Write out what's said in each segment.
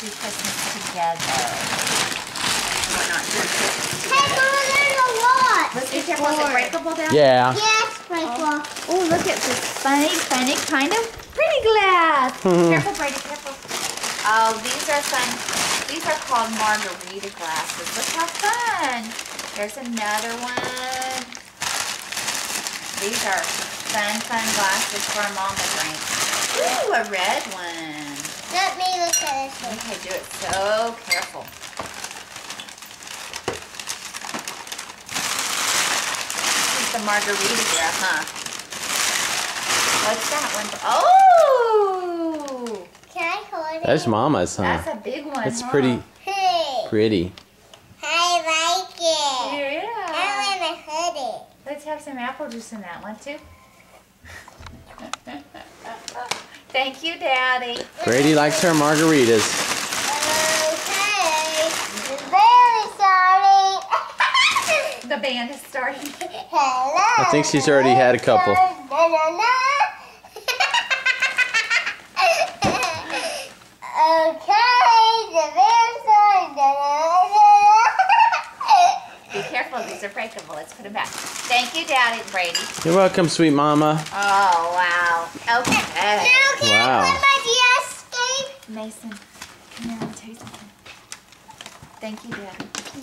do Christmas together. We're not doing Christmas Hey, together. Mama, there's a lot. Let's be careful. Is it breakable down? Yeah. Yes, breakable. Oh, look at this funny kind of pretty glass. Careful, Brady, careful. Oh, these are fun. These are called margarita glasses. Look how fun. There's another one. These are fun glasses for Mom to drink. Ooh, a red one. Let me look at this one. Okay, do it so careful. This is the margarita beer, huh? What's that one? Oh! Can I hold it? That's Mama's, huh? That's a big one, That's huh? pretty. Hey, Pretty. I like it. Yeah. I want to hold it. Let's have some apple juice in that one, too. Thank you, Daddy. Brady likes her margaritas. Okay. The band is starting. The band is starting. Hello. I think she's already had a couple. Okay, the band's starting. Be careful, these are breakable. Let's put them back. Thank you, Daddy. Brady. You're welcome, sweet Mama. Oh, wow. Okay. Now can Wow. I put my DS game? Mason, come here, I'll tell you something. Thank you, Daddy. Did you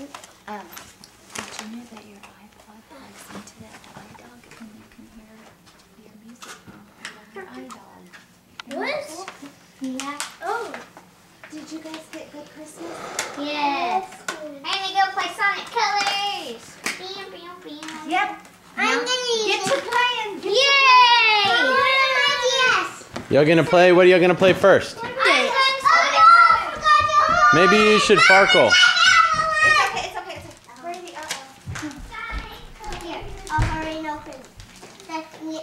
know that your iPod plugs into that iDog and you can hear your music from your iDog? What? Yeah. Oh. Did you guys get good Christmas? Yes. I'm gonna go play Sonic Colors. Bam, bam, bam. Yep. I'm gonna use Get to playing. Get Yay! I want my DS. Y'all gonna play? What are y'all gonna play first? Oh no, I forgot your Maybe you should Farkle. It's okay, it's okay, it's okay. Brady, Come here. I'll hurry and open. That's me.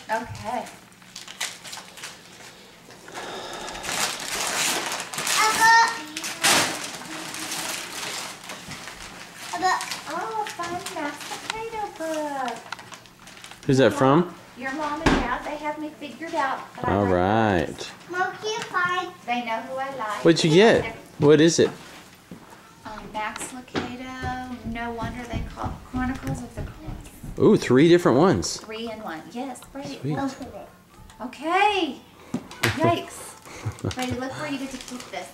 Okay. Oh, a fun mashed potato book. Who's that from? Your mom and dad, they have me figured out. But I All like right. those. Smokey fine. They know who I like. What'd you get? What is it? Max Lucado. No wonder they call it Chronicles of the Cross. Ooh, 3 different ones. 3 in 1. Yes, Brady. Sweet. Open it. Okay. Yikes. Brady, look where you get to keep this.